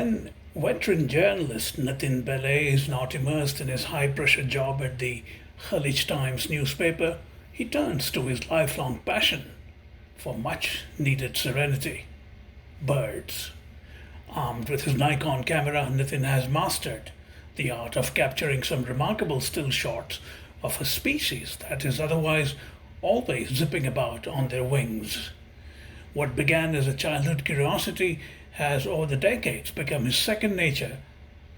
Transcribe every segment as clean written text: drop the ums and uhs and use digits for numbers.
When veteran journalist Nithin Belle is not immersed in his high pressure job at the Khaleej Times newspaper, he turns to his lifelong passion for much needed serenity birds. Armed with his Nikon camera, Nithin has mastered the art of capturing some remarkable still shots of a species that is otherwise always zipping about on their wings. What began as a childhood curiosity has over the decades become his second nature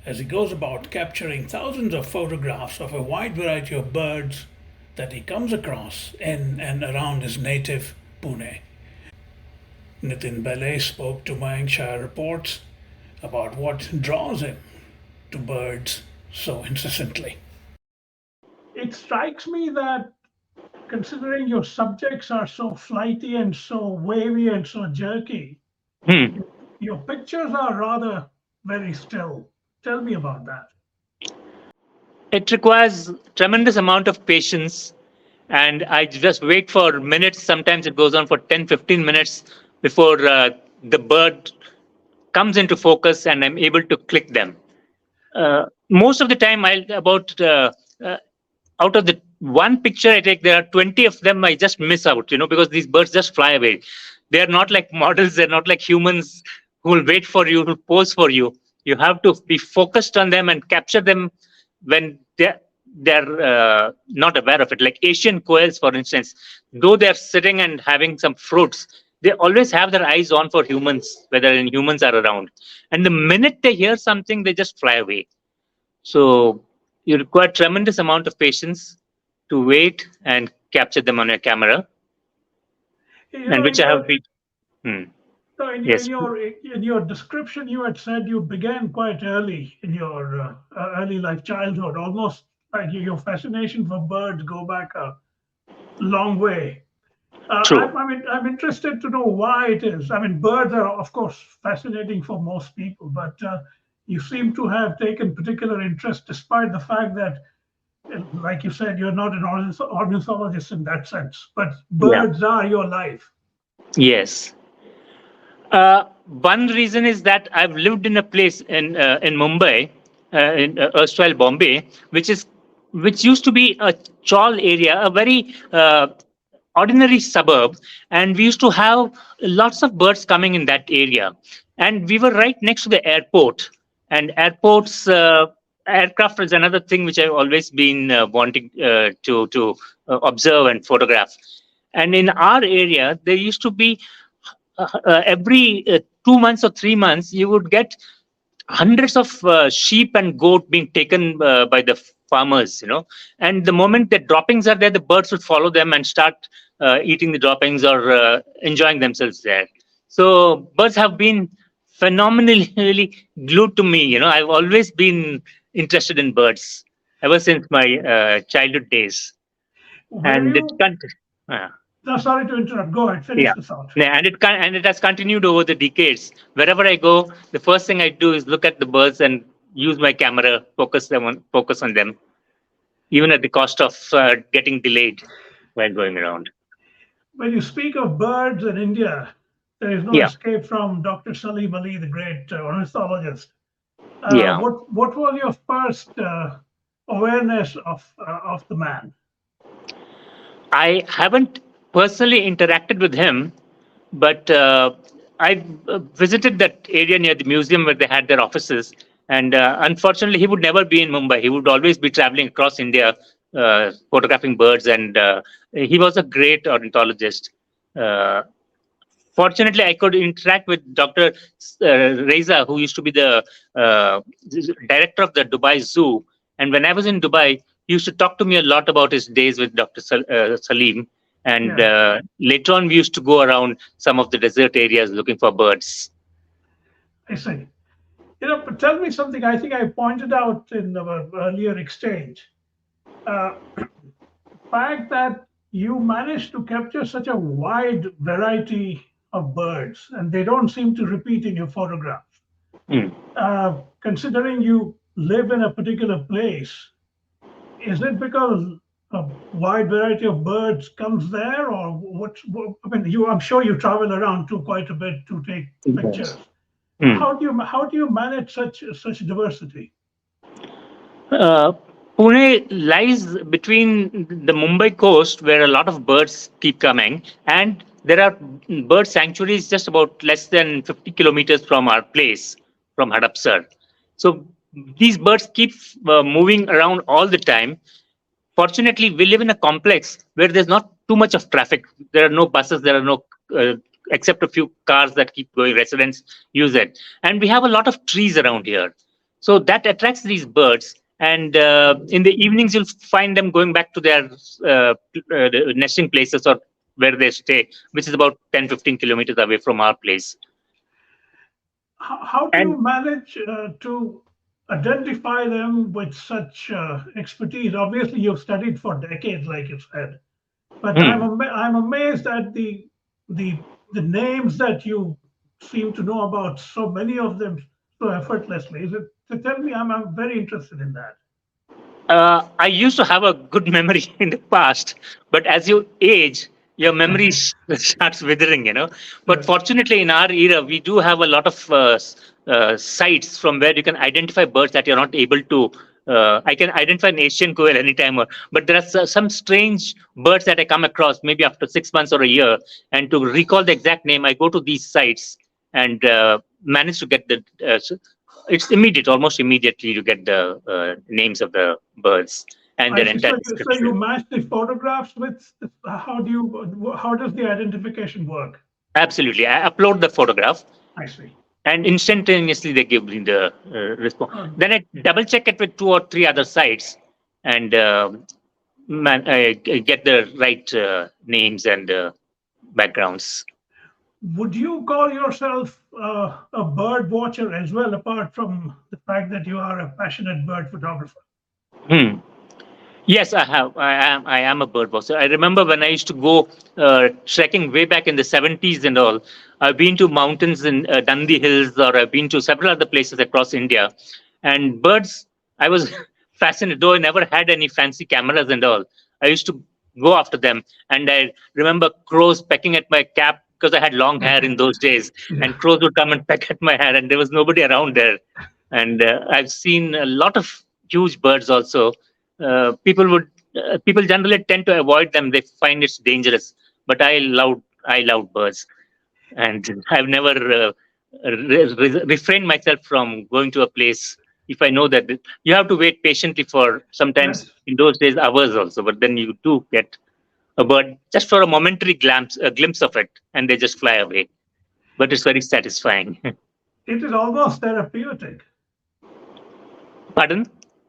as he goes about capturing thousands of photographs of a wide variety of birds that he comes across in and around his native Pune. Nithin Belle spoke to Mayank Chhaya Reports about what draws him to birds so incessantly. It strikes me that considering your subjects are so flighty and so wavy and so jerky, Hmm. your pictures are rather very still. Tell me about that. It requires tremendous amount of patience, and I just wait for minutes. Sometimes it goes on for 10, 15 minutes before the bird comes into focus and I'm able to click them. Most of the time, uh, out of the one picture I take, there are 20 of them I just miss out, because these birds just fly away. They're not like models, they're not like humans who will wait for you, who pose for you. You have to be focused on them and capture them when they're not aware of it. Like Asian quails, for instance, though they're sitting and having some fruits, they always have their eyes on for humans, whether humans are around. And the minute they hear something, they just fly away. So you require tremendous amount of patience to wait and capture them on your camera, You and know, which in I have your been. Hmm. so in Yes, your description, you had said you began quite early in your early life, childhood, almost like your fascination for birds go back a long way. true. I'm interested to know why it is. I mean, birds are, of course, fascinating for most people, but you seem to have taken particular interest despite the fact that, like you said, you're not an ornithologist in that sense, but Yeah. birds are your life. Yes. One reason is that I've lived in a place in Mumbai, in erstwhile Bombay, which used to be a chawl area, a very ordinary suburb, and we used to have lots of birds coming in that area, and we were right next to the airport, and airports. Aircraft is another thing which I've always been wanting to observe and photograph. And in our area, there used to be every 2 months or 3 months, you would get hundreds of sheep and goat being taken by the farmers, and the moment the droppings are there, the birds would follow them and start eating the droppings or enjoying themselves there. So birds have been phenomenally glued to me. I've always been interested in birds ever since my childhood days, Were and you? uh, No, sorry to interrupt. Go ahead. Finish yeah. the thought. Yeah, and it has continued over the decades. Wherever I go, the first thing I do is look at the birds and use my camera, focus on them, even at the cost of getting delayed while going around. When you speak of birds in India, there is no Yeah, escape from Dr. Salim Ali, the great ornithologist. yeah. What was your first awareness of the man? I haven't personally interacted with him, but I visited that area near the museum where they had their offices. And unfortunately, he would never be in Mumbai. He would always be traveling across India, photographing birds. And he was a great ornithologist. Uh, Fortunately, I could interact with Dr. Reza, who used to be the director of the Dubai Zoo. And when I was in Dubai, he used to talk to me a lot about his days with Dr. Salim. And Yeah, later on, we used to go around some of the desert areas looking for birds. I see. But tell me something. I think I pointed out in our earlier exchange. Uh, fact that you managed to capture such a wide variety of birds, and they don't seem to repeat in your photograph. Mm. Considering you live in a particular place, is it because a wide variety of birds comes there, or what? I mean, I'm sure you travel around too quite a bit to take Yes. pictures. Hmm. How do you manage such diversity? Uh, Pune lies between the Mumbai coast, where a lot of birds keep coming, and there are bird sanctuaries just about less than 50 kilometers from our place, from Hadapsar. So these birds keep moving around all the time. Fortunately, we live in a complex where there's not too much of traffic. There are no buses, there are no, except a few cars that keep going, residents use it. And we have a lot of trees around here. So that attracts these birds. And in the evenings, you'll find them going back to their nesting places or where they stay, which is about 10, 15 kilometers away from our place. How do And you manage to identify them with such expertise? Obviously, you've studied for decades, like you said, but hmm, I'm amazed at the the names that you seem to know about so many of them so effortlessly. Is it to tell me? I'm very interested in that. I used to have a good memory in the past, but as you age, your memory starts withering, you know. But Right. fortunately, in our era, we do have a lot of sites from where you can identify birds that you're not able to. I can identify an Asian quail anytime, but there are some strange birds that I come across maybe after 6 months or a year. And to recall the exact name, I go to these sites and manage to get the it's immediate, almost immediately you get the names of the birds and I their see. entire So you description. match the photographs with how does the identification work? Absolutely. I upload the photograph I see. and instantaneously they give me the response. Um, Then I double check it with two or three other sites and I get the right names and backgrounds. would you call yourself a bird watcher as well, apart from the fact that you are a passionate bird photographer? Hmm. Yes, I have. I am a bird watcher. I remember when I used to go trekking way back in the 70s and all. I've been to mountains in Dundee Hills, or I've been to several other places across India. And birds, I was fascinated, though I never had any fancy cameras and all. I used to go after them. And I remember crows pecking at my cap because I had long hair in those days. Yeah, And crows would come and peck at my hair, and there was nobody around there. And I've seen a lot of huge birds also. People generally tend to avoid them. They find it's dangerous. But I love birds, and I've never refrained myself from going to a place if I know that you have to wait patiently for sometimes yes, in those days hours also. But then you do get a bird just for a momentary glimpse of it, and they just fly away. But it's very satisfying. it is almost therapeutic. Pardon?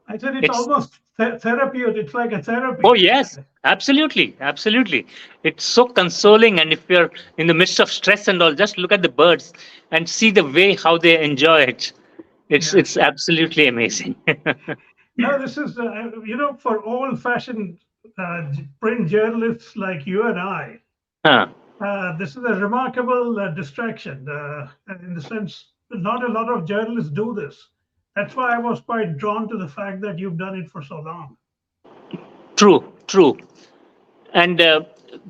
I said it's It's almost therapeutic. It's like a Oh, therapy. yes, absolutely, absolutely. It's so consoling. And if you're in the midst of stress and all, just look at the birds and see the way how they enjoy it. It's Yes. absolutely amazing. No, this is for old-fashioned print journalists like you and I. Huh. This is a remarkable distraction in the sense not a lot of journalists do this. That's why I was quite drawn to the fact that you've done it for so long. True, true. And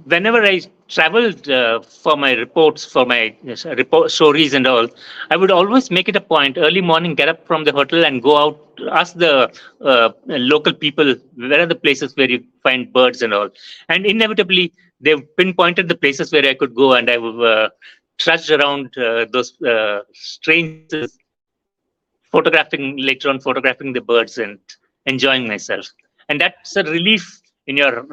whenever I traveled for my reports, for my report stories and all, I would always make it a point early morning, get up from the hotel and go out, ask the local people where are the places where you find birds and all. And inevitably, they've pinpointed the places where I could go, and I would trudged around those strange places, photographing the birds and enjoying myself. And that's a relief in your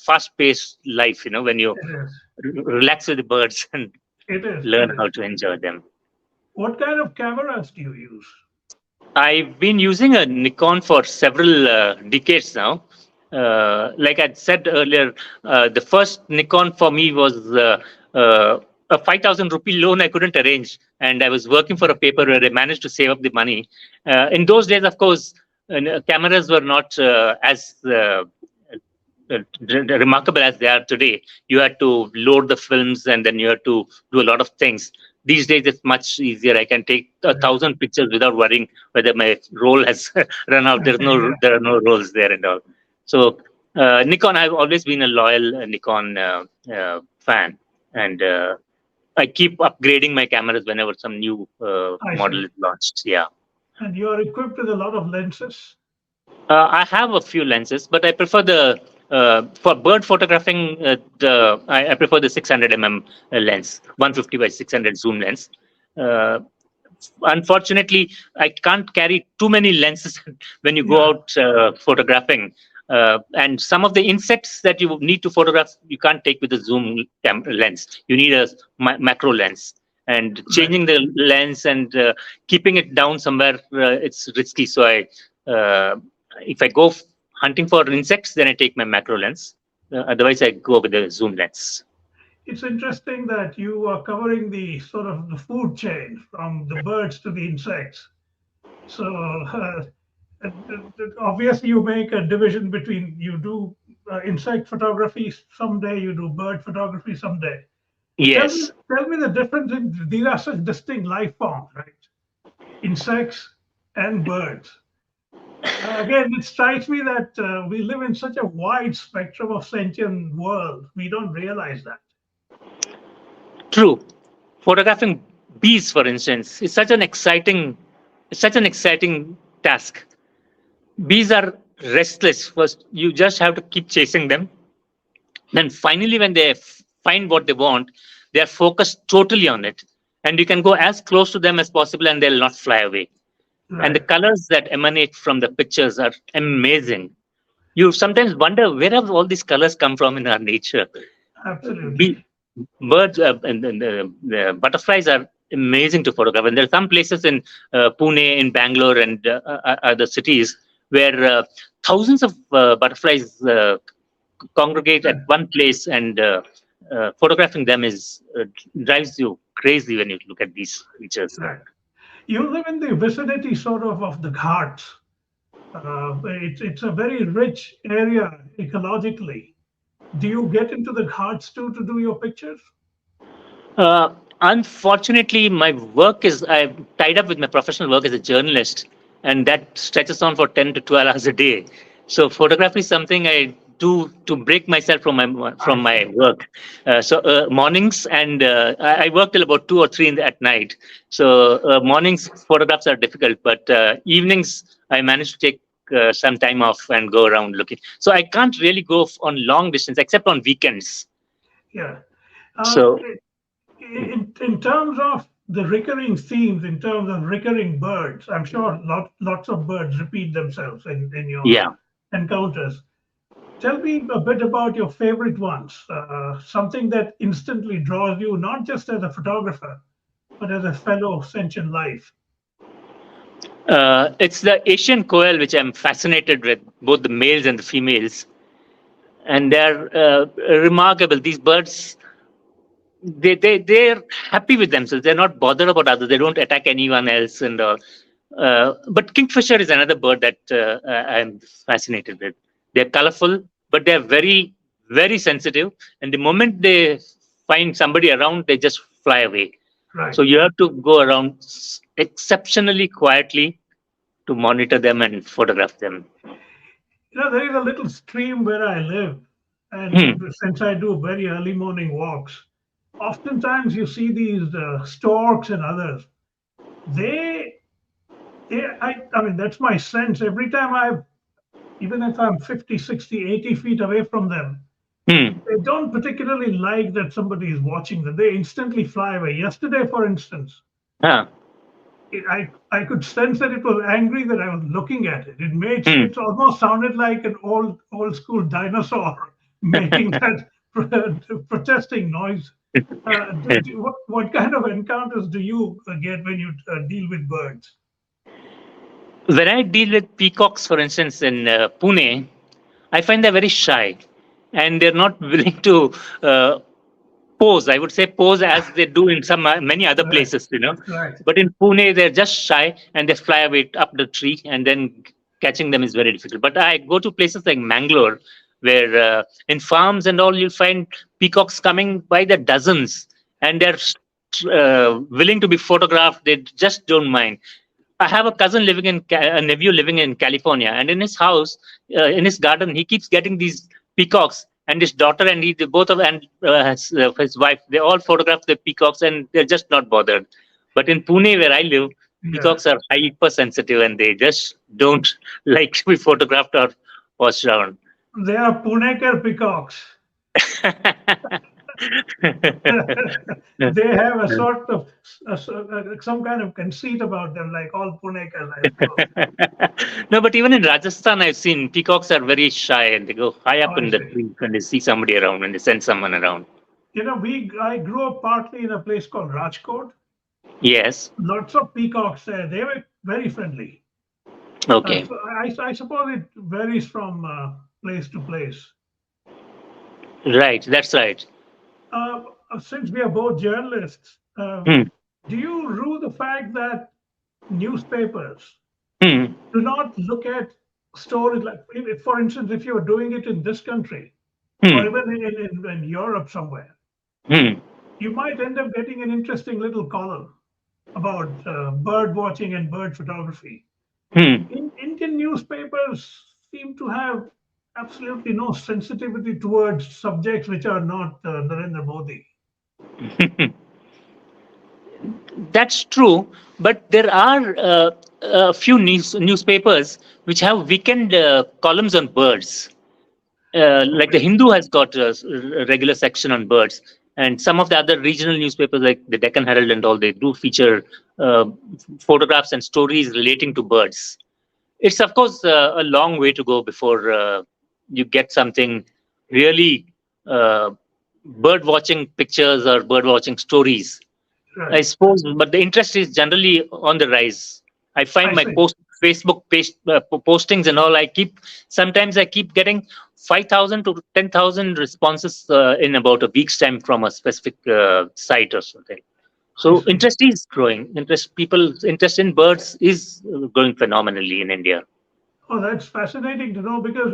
fast-paced life, when you It is. relax with the birds and It is. It learn how is. to enjoy them. What kind of cameras do you use? I've been using a Nikon for several decades now. Like I said earlier, the first Nikon for me was a 5,000 rupee loan I couldn't arrange. And I was working for a paper where I managed to save up the money. In those days, of course, cameras were not as remarkable as they are today. You had to load the films and then you had to do a lot of things. These days, it's much easier. I can take a Right. thousand pictures without worrying whether my roll has run out. Yeah. There are no rolls there and all. So Nikon, I've always been a loyal Nikon fan, and I keep upgrading my cameras whenever some new I model see. is launched. Yeah. And you are equipped with a lot of lenses. I have a few lenses, but I prefer the for bird photographing. I prefer the 600 lens, 150 by 600 zoom lens. Uh, Unfortunately, I can't carry too many lenses when you go Yeah, out photographing. And some of the insects that you need to photograph, you can't take with the lens. You need a macro lens. And right. changing the lens and keeping it down somewhere, it's risky. So if I go hunting for insects, then I take my macro lens. Otherwise, I go with the zoom lens. It's interesting that you are covering the sort of the food chain from the birds to the insects. So obviously, you make a division between you do insect photography someday, you do bird photography someday. Tell me, Yes. tell me the difference. These are such distinct life forms, right? Insects and birds. Again, it strikes me that we live in such a wide spectrum of sentient world. We don't realize that. True. Photographing bees, for instance, is such an exciting task. Bees are restless. First, you just have to keep chasing them. Then finally, when they find what they want, they are focused totally on it. And you can go as close to them as possible and they'll not fly away. And the Right. colors that emanate from the pictures are amazing. You sometimes wonder where have all these colors come from in our nature. Absolutely. Bee, birds and the butterflies are amazing to photograph. And there are some places in Pune, in Bangalore, and other cities where thousands of butterflies congregate at Right. one place, and photographing them is drives you crazy when you look at these creatures. Right. You live in the vicinity sort of the ghats. It's a very rich area ecologically. Do you get into the ghats too to do your pictures? Unfortunately, my work is I'm tied up with my professional work as a journalist, and that stretches on for 10 to 12 hours a day. So photography is something I do to break myself I from my see. work. Mornings and I work till about 2 or 3 at night. So mornings photographs are difficult, but evenings I manage to take some time off and go around looking. So I can't really go on long distance except on weekends. Yeah. So In terms of the recurring themes, in terms of recurring birds, I'm sure lots of birds repeat themselves in your yeah. encounters. Tell me a bit about your favorite ones, something that instantly draws you, not just as a photographer, but as a fellow sentient life. It's the Asian koel which I'm fascinated with, both the males and the females, and they're remarkable. These birds, they're happy with themselves. They're not bothered about others. They don't attack anyone else and all. But kingfisher is another bird that I'm fascinated with. They're colorful, but they're very sensitive. And the moment they find somebody around, they just fly away. So Right. you have to go around exceptionally quietly to monitor them and photograph them. There is a little stream where I live, and Hmm. since I do very early morning walks, oftentimes you see these storks and others. They, I mean, that's my sense. Every time even if I'm 50, 60, 80 feet away from them, Hmm. they don't particularly like that somebody is watching them. They instantly fly away. Yesterday, for instance, Huh. I could sense that it was angry that I was looking at it. Hmm. It almost sounded like an old school dinosaur making that protesting noise. What kind of encounters do you get when you deal with birds? When I deal with peacocks, for instance, in Pune, I find they're very shy and they're not willing to uh, pose. I would say pose as they do in some many other Right, places. right. But in Pune, they're just shy and they fly away up the tree, and then catching them is very difficult. But I go to places like Mangalore, where in farms and all, you'll find peacocks coming by the dozens, and they're willing to be photographed. They just don't mind. I have a cousin living a nephew living in California, and in his house, in his garden, he keeps getting these peacocks, and his daughter and he, both of and his wife, they all photograph the peacocks, and they're just not bothered. But in Pune, where I live, Yeah, peacocks are hypersensitive, and they just don't like to be photographed or watched around. they are Punekar peacocks. They have a sort of some kind of conceit about them, like all Punekars, I suppose. No, but even in Rajasthan, I've seen peacocks are very shy and they go high Oh, up I in the see. tree when they see somebody around, when they send someone around. I grew up partly in a place called Rajkot. Yes. Lots of peacocks there. They were very friendly. Okay. So I suppose it varies from place to place. Right. That's right. Uh, since we are both journalists, Hmm. do you rue the fact that newspapers Hmm. do not look at stories like, for instance, if you're doing it in this country or Hmm. even in Europe somewhere, Hmm. you might end up getting an interesting little column about bird watching and bird photography. Hmm. Indian newspapers seem to have absolutely no sensitivity towards subjects which are not Narendra Modi. That's true, but there are a few newspapers which have weekend columns on birds. Like the Okay. Hindu has got a regular section on birds, and some of the other regional newspapers like the Deccan Herald and all, they do feature photographs and stories relating to birds. It's of course a long way to go before you get something really uh, bird watching pictures or bird watching stories, I Right. suppose, but the interest is generally on the rise. I find I my see. Facebook postings and all. Sometimes I keep getting 5,000 to 10,000 responses in about a week's time from a specific site or something. I So see. interest is growing. People's interest in birds is growing phenomenally in India. Oh, that's fascinating to know because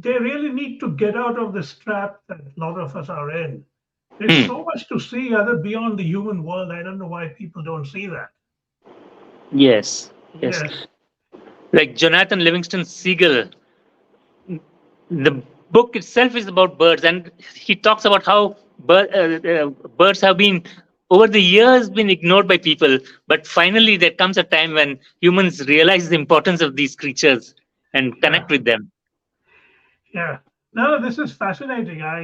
they really need to get out of this trap that a lot of us are in. There's Hmm. so much to see other beyond the human world. I don't know why people don't see that. Yes, yes. Yes. Like Jonathan Livingston Seagull, the book itself is about birds, and he talks about how birds have been over the years been ignored by people, but finally there comes a time when humans realize the importance of these creatures and Yeah. connect with them. Yeah. No, this is fascinating. I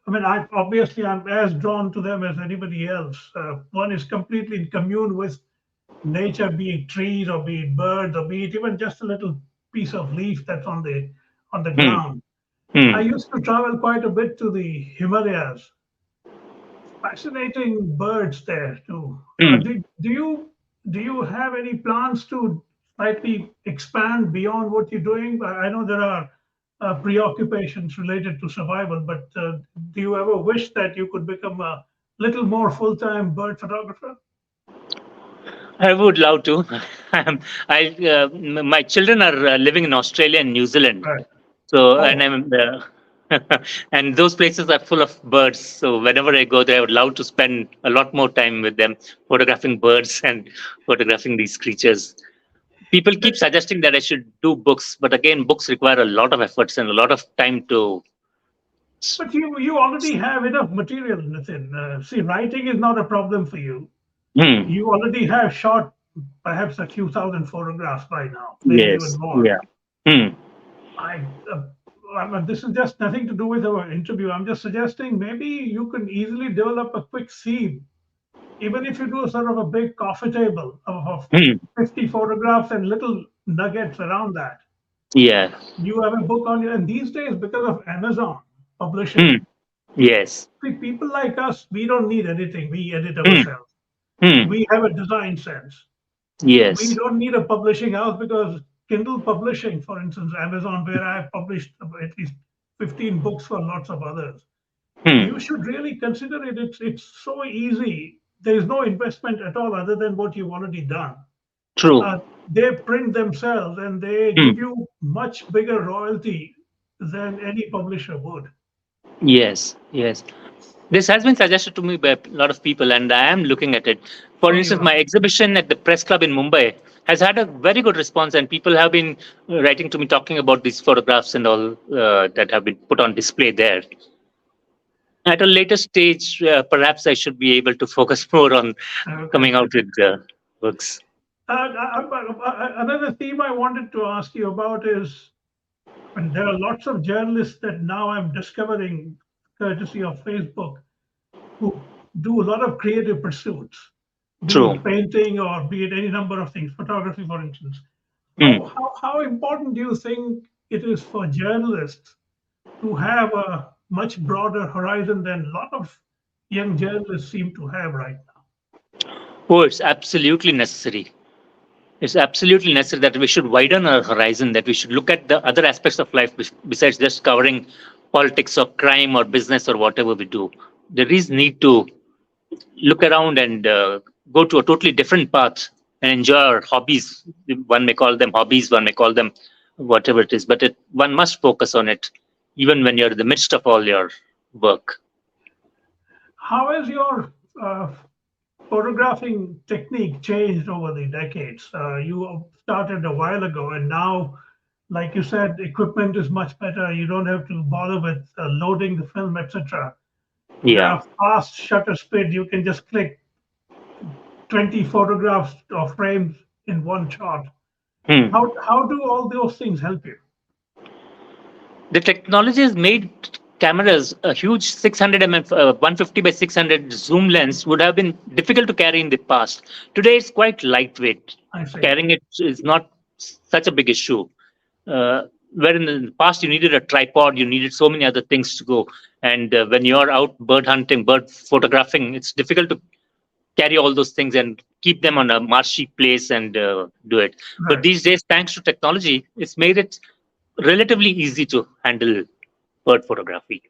mean, I obviously I'm as drawn to them as anybody else. One is completely in commune with nature, be it trees or be it birds or be it even just a little piece of leaf that's on the Hmm. ground. I Hmm. used to travel quite a bit to the Himalayas. Fascinating birds there too. Hmm. Do you have any plans to slightly expand beyond what you're doing? I know there are preoccupations related to survival, but do you ever wish that you could become a little more full-time bird photographer? I would love to. My children are living in Australia and New Zealand. Right. So, and Oh, I'm and those places are full of birds. So whenever I go there, I would love to spend a lot more time with them, photographing birds and photographing these creatures. People keep suggesting that I should do books, but again, books require a lot of efforts and a lot of time to. but you already have enough material, Nitin. See, writing is not a problem for you. Hmm. You already have shot perhaps a few thousand photographs by now, maybe even Yes. more. Yeah. Hmm. I, uh, this is just nothing to do with our interview. I'm just suggesting maybe you can easily develop a quick theme, even if you do a sort of a big coffee table of Hmm. 50 photographs and little nuggets around that. Yeah. You have a book on you, and these days, because of Amazon Hmm. publishing, Yes. see, people like us, we don't need editing. We edit Hmm. ourselves. Hmm. We have a design sense. We Yes. don't need a publishing house because Kindle publishing, for instance, Amazon, where I've published at least 15 books for lots of others. Hmm. You should really consider it. It's so easy. There is no investment at all other than what you've already done. True. They print themselves and they Hmm. give you much bigger royalty than any publisher would. Yes. Yes. This has been suggested to me by a lot of people, and I am looking at it. For Oh, you instance, are. my exhibition at the Press Club in Mumbai has had a very good response, and people have been writing to me talking about these photographs and all that have been put on display there. At a later stage, perhaps I should be able to focus more on Okay. coming out with books. Another theme I wanted to ask you about is, and there are lots of journalists that now I'm discovering, courtesy of Facebook, who do a lot of creative pursuits, be True. it painting or be it any number of things, photography, for instance. Hmm. How important do you think it is for journalists to have a much broader horizon than a lot of young journalists seem to have right now? Oh, it's absolutely necessary. It's absolutely necessary that we should widen our horizon, that we should look at the other aspects of life besides just covering politics or crime or business or whatever we do. There is need to look around and go to a totally different path and enjoy our hobbies. One may call them hobbies, one may call them whatever it is, but one must focus on it even when you're in the midst of all your work. How has your photographing technique changed over the decades? You started a while ago, and now, like you said, equipment is much better. You don't have to bother with loading the film, etc. There Yeah. are fast shutter speed. You can just click 20 photographs or frames in one shot. Hmm. How do all those things help you? The technology has made cameras a huge 600 mm, 150 by 600 zoom lens would have been difficult to carry in the past. Today, it's quite lightweight. I say, Carrying it is not such a big issue. Uh, where in the past you needed a tripod, you needed so many other things to go. And when you're out bird hunting, bird photographing, it's difficult to carry all those things and keep them on a marshy place and do it. But right. these days, thanks to technology, it's made it relatively easy to handle bird photography.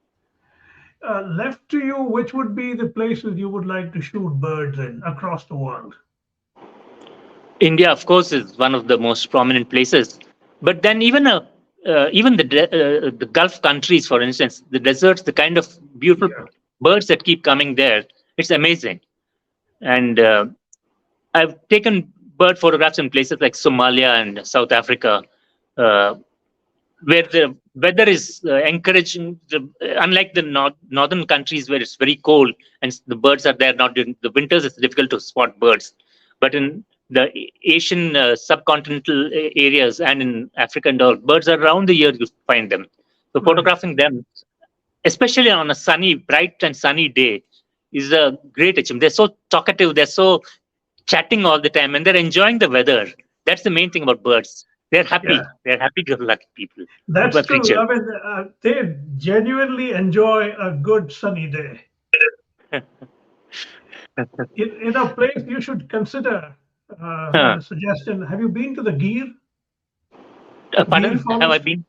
Left to you, which would be the places you would like to shoot birds in across the world? India, of course, is one of the most prominent places. But then even the Gulf countries, for instance, the deserts, the kind of beautiful Yeah, birds that keep coming there, it's amazing. And I've taken bird photographs in places like Somalia and South Africa, uh, where the weather is encouraging. Unlike the northern countries where it's very cold and the birds are there, not during the winters, it's difficult to spot birds. But in the Asian subcontinental areas and in Africa and all, birds are around the year you find them. So right. photographing them, especially on a sunny, bright and sunny day, is a great achievement. They're so talkative, they're so chatting all the time, and they're enjoying the weather. That's the main thing about birds. They're Yeah, happy. They're happy-go-lucky people, that's true. creatures. I mean, they genuinely enjoy a good sunny day. In a place you should consider, as Huh. a suggestion, have you been to the Gir Pardon? Have I forest? been?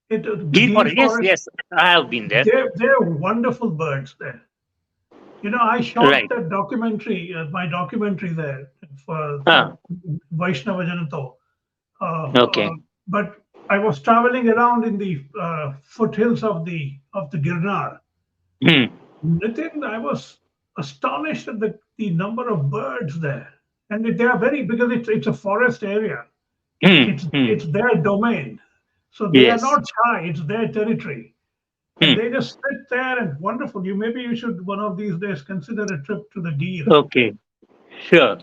The Deer Gir forest? Yes, forest. yes. I have been there. They're wonderful birds there. You know, I shot Right. that documentary, my documentary there for Ah, Vaishnava Janato. okay. But I was traveling around in the foothills of the Girnar. Hmm. Nitin, I was astonished at the number of birds there, and they are very because it's a forest area. Hmm. It's Hmm. their domain, so they are Yes. not shy. It's their territory, and Hmm. they just sit there and wonderful. Maybe you should one of these days consider a trip to the Gir. Okay. Sure.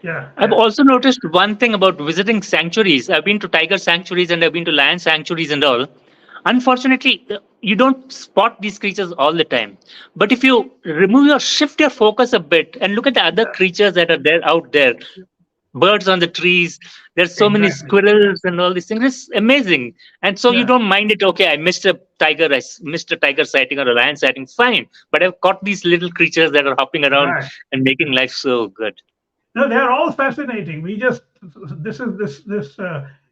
Yeah, I've yeah, also noticed one thing about visiting sanctuaries. I've been to tiger sanctuaries and I've been to lion sanctuaries and all. Unfortunately, you don't spot these creatures all the time. But if you shift your focus a bit and look at the other yeah, creatures that are there out there, birds on the trees, there's so many exactly. squirrels and all these things. It's amazing. And so you Yeah, don't mind it. Okay, missed a tiger sighting or a lion sighting. Fine. But I've caught these little creatures that are hopping around right. and making life so good. No, they're all fascinating. We just this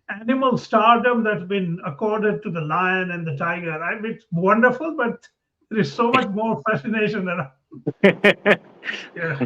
animal stardom that's been accorded to the lion and the tiger. I mean, it's wonderful, but there is so much more fascination around. Yeah.